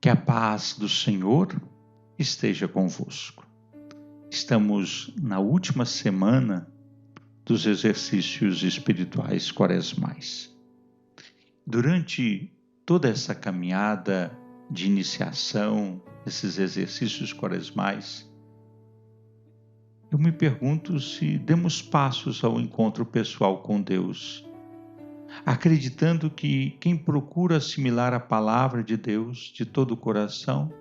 Que a paz do Senhor esteja convosco. Estamos na última semana dos exercícios espirituais quaresmais. Durante toda essa caminhada de iniciação, esses exercícios quaresmais, eu me pergunto se demos passos ao encontro pessoal com Deus, acreditando que quem procura assimilar a palavra de Deus de todo o coração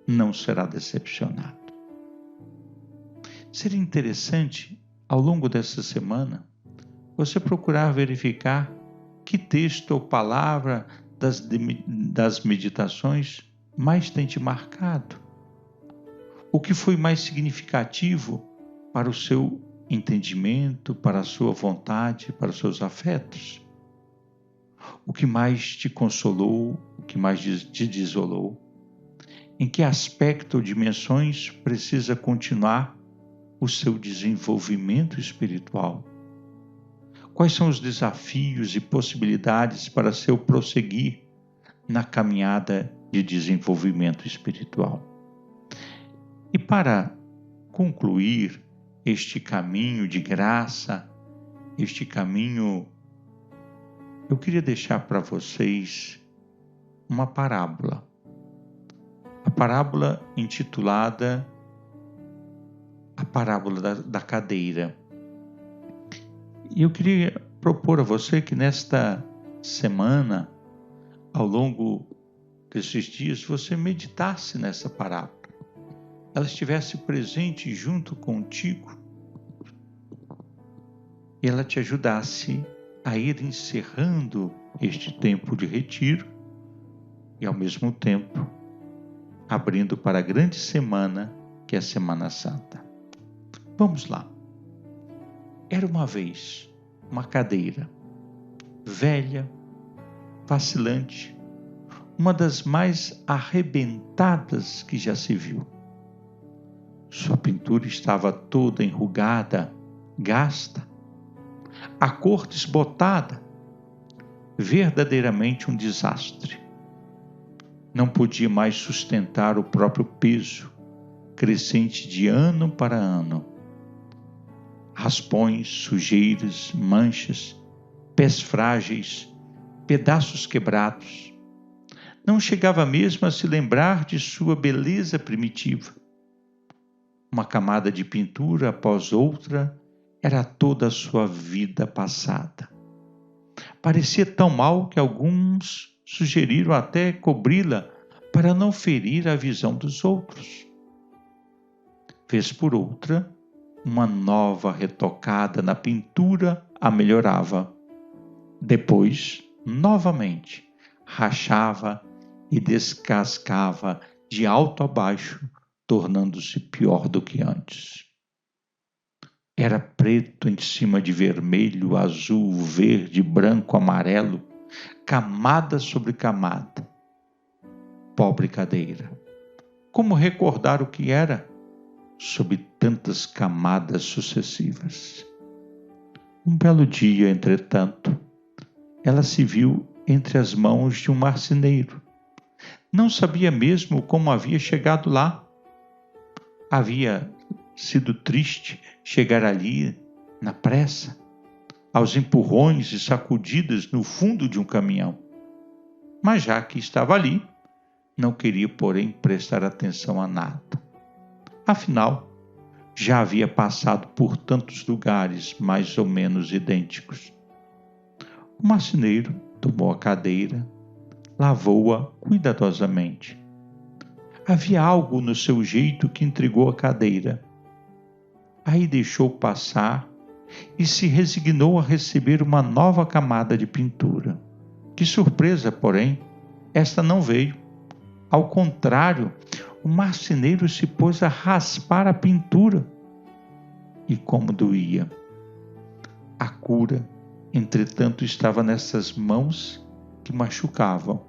não será decepcionado. Seria interessante, ao longo dessa semana, você procurar verificar que texto ou palavra das meditações mais tem te marcado. O que foi mais significativo para o seu entendimento, para a sua vontade, para os seus afetos? O que mais te consolou, o que mais te desolou? Em que aspecto ou dimensões precisa continuar o seu desenvolvimento espiritual? Quais são os desafios e possibilidades para seu prosseguir na caminhada de desenvolvimento espiritual? E para concluir este caminho de graça, este caminho, eu queria deixar para vocês uma parábola. A parábola intitulada A Parábola da Cadeira. E eu queria propor a você que nesta semana, ao longo desses dias, você meditasse nessa parábola. Ela estivesse presente junto contigo e ela te ajudasse a ir encerrando este tempo de retiro e, ao mesmo tempo, abrindo para a grande semana, que é a Semana Santa. Vamos lá. Era uma vez uma cadeira, velha, vacilante, uma das mais arrebentadas que já se viu. Sua pintura estava toda enrugada, gasta, a cor desbotada, verdadeiramente um desastre. Não podia mais sustentar o próprio peso, crescente de ano para ano. Raspões, sujeiras, manchas, pés frágeis, pedaços quebrados. Não chegava mesmo a se lembrar de sua beleza primitiva. Uma camada de pintura após outra era toda a sua vida passada. Parecia tão mal que alguns sugeriram até cobri-la para não ferir a visão dos outros. Vez por outra, uma nova retocada na pintura a melhorava. Depois, novamente, rachava e descascava de alto a baixo, tornando-se pior do que antes. Era preto em cima de vermelho, azul, verde, branco, amarelo, camada sobre camada. Pobre cadeira! Como recordar o que era sob tantas camadas sucessivas? Um belo dia, entretanto, ela se viu entre as mãos de um marceneiro. Não sabia mesmo como havia chegado lá. Havia sido triste chegar ali na pressa, aos empurrões e sacudidas no fundo de um caminhão. Mas já que estava ali, não queria, porém, prestar atenção a nada. Afinal, já havia passado por tantos lugares mais ou menos idênticos. O marceneiro tomou a cadeira, lavou-a cuidadosamente. Havia algo no seu jeito que intrigou a cadeira. Aí deixou passar e se resignou a receber uma nova camada de pintura. Que surpresa, porém, esta não veio. Ao contrário, o marceneiro se pôs a raspar a pintura. E como doía! A cura, entretanto, estava nessas mãos que machucavam.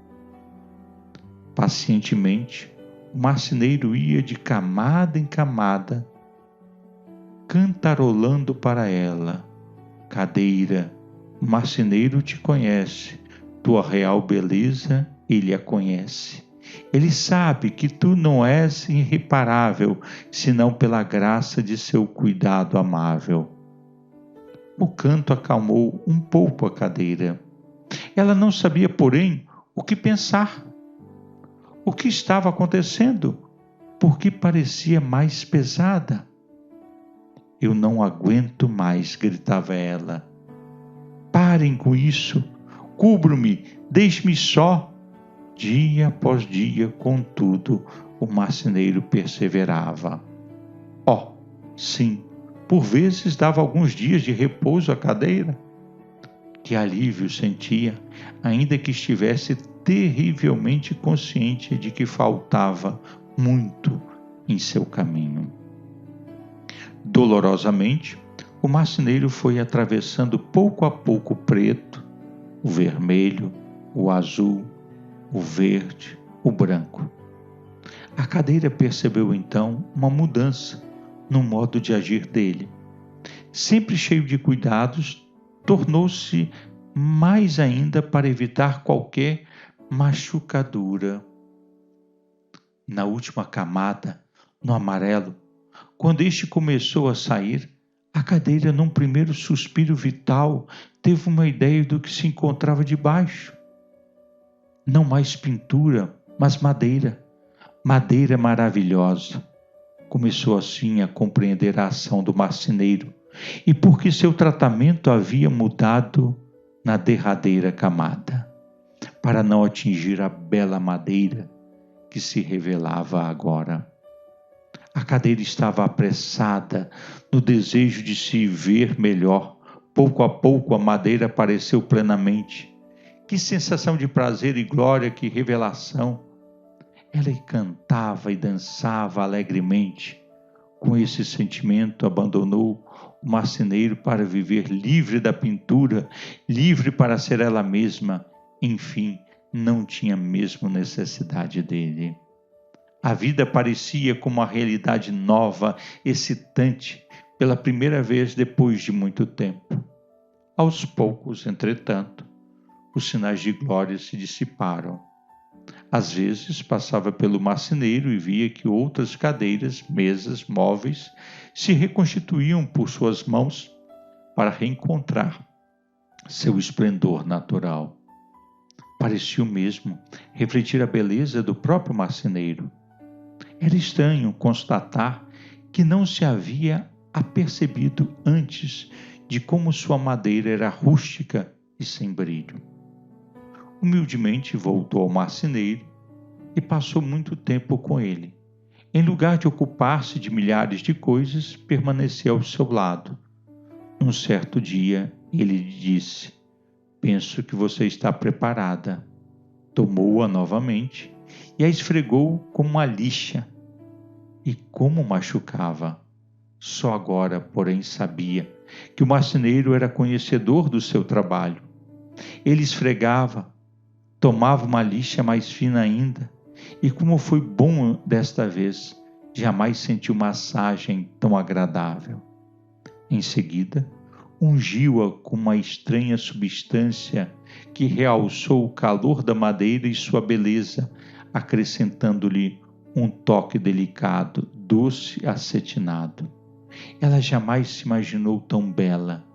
Pacientemente, o marceneiro ia de camada em camada, cantarolando para ela: cadeira, o marceneiro te conhece, tua real beleza ele a conhece. Ele sabe que tu não és irreparável, senão pela graça de seu cuidado amável. O canto acalmou um pouco a cadeira. Ela não sabia, porém, o que pensar. O que estava acontecendo? Por que parecia mais pesada? Eu não aguento mais, gritava ela. Parem com isso. Cubro-me, deixe-me só. Dia após dia, contudo, o marceneiro perseverava. Sim, por vezes dava alguns dias de repouso à cadeira. Que alívio sentia, ainda que estivesse terrivelmente consciente de que faltava muito em seu caminho. Dolorosamente, o marceneiro foi atravessando pouco a pouco o preto, o vermelho, o azul, o verde, o branco. A cadeira percebeu então uma mudança no modo de agir dele. Sempre cheio de cuidados, tornou-se mais ainda para evitar qualquer machucadura. Na última camada, no amarelo, quando este começou a sair, a cadeira, num primeiro suspiro vital, teve uma ideia do que se encontrava debaixo. Não mais pintura, mas madeira. Madeira maravilhosa. Começou assim a compreender a ação do marceneiro e porque seu tratamento havia mudado na derradeira camada, para não atingir a bela madeira que se revelava agora. A cadeira estava apressada no desejo de se ver melhor. Pouco a pouco a madeira apareceu plenamente. Que sensação de prazer e glória, que revelação! Ela cantava e dançava alegremente. Com esse sentimento, abandonou o marceneiro para viver livre da pintura, livre para ser ela mesma. Enfim, não tinha mesmo necessidade dele. A vida parecia como uma realidade nova, excitante, pela primeira vez depois de muito tempo. Aos poucos, entretanto, os sinais de glória se dissiparam. Às vezes passava pelo marceneiro e via que outras cadeiras, mesas, móveis se reconstituíam por suas mãos para reencontrar seu esplendor natural. Parecia mesmo refletir a beleza do próprio marceneiro. Era estranho constatar que não se havia apercebido antes de como sua madeira era rústica e sem brilho. Humildemente voltou ao marceneiro e passou muito tempo com ele. Em lugar de ocupar-se de milhares de coisas, permaneceu ao seu lado. Num certo dia, ele lhe disse: "Penso que você está preparada." Tomou-a novamente e a esfregou como uma lixa. E como machucava! Só agora, porém, sabia que o marceneiro era conhecedor do seu trabalho. Ele esfregava, tomava uma lixa mais fina ainda, e como foi bom desta vez, jamais sentiu massagem tão agradável. Em seguida, ungiu-a com uma estranha substância que realçou o calor da madeira e sua beleza, acrescentando-lhe um toque delicado, doce, acetinado. Ela jamais se imaginou tão bela.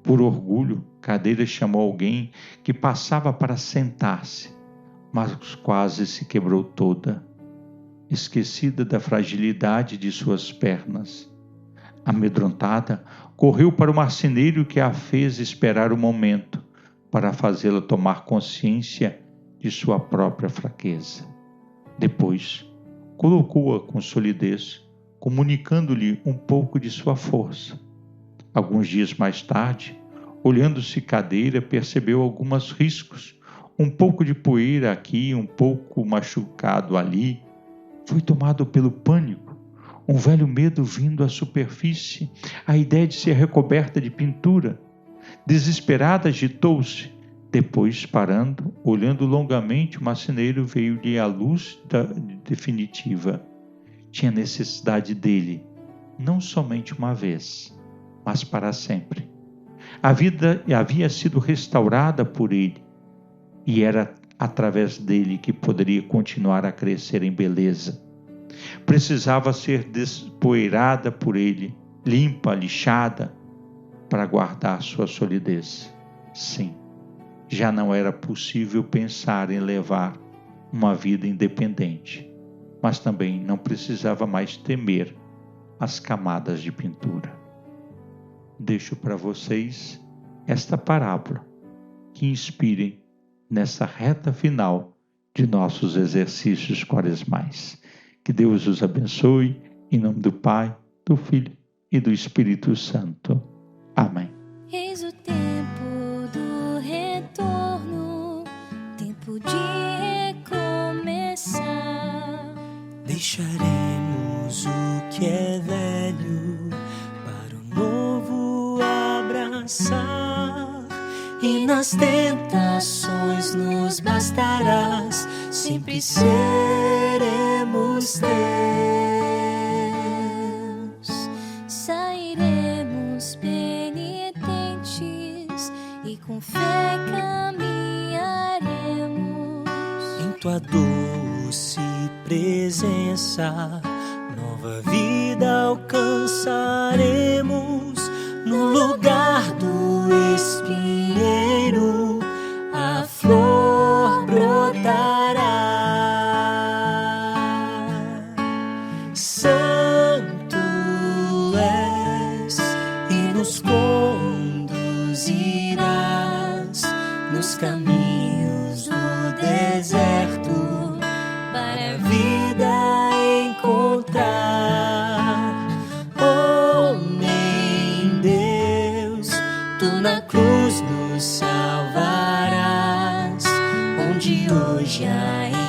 Por orgulho, Cadeira chamou alguém que passava para sentar-se, mas quase se quebrou toda, esquecida da fragilidade de suas pernas. Amedrontada, correu para o marceneiro, que a fez esperar um momento para fazê-la tomar consciência de sua própria fraqueza. Depois, colocou-a com solidez, comunicando-lhe um pouco de sua força. Alguns dias mais tarde, olhando-se Cadeira, percebeu alguns riscos, um pouco de poeira aqui, um pouco machucado ali. Foi tomado pelo pânico, um velho medo vindo à superfície, a ideia de ser recoberta de pintura. Desesperada, agitou-se. Depois, parando, olhando longamente, o marceneiro veio-lhe a luz definitiva. Tinha necessidade dele, não somente uma vez, mas para sempre. A vida havia sido restaurada por ele, e era através dele que poderia continuar a crescer em beleza. Precisava ser despoeirada por ele, limpa, lixada, para guardar sua solidez. Sim, já não era possível pensar em levar uma vida independente, mas também não precisava mais temer as camadas de pintura. Deixo para vocês esta parábola que inspirem nessa reta final de nossos exercícios quaresmais. Que Deus os abençoe, em nome do Pai, do Filho e do Espírito Santo. Amém. Eis o tempo do retorno, tempo de recomeçar. Deixaremos o que é velho para o novo abraçar. E nas tentações nos bastarás, sempre seremos teus. Sairemos penitentes e com fé caminharemos. Em tua doce presença, nova vida alcançaremos. No lugar do espinheiro, a flor brotará. Santo és e nos conduzirás nos caminhos do deserto para a vida encontrar. Homem Deus, tu na cruz nos salvarás, onde hoje há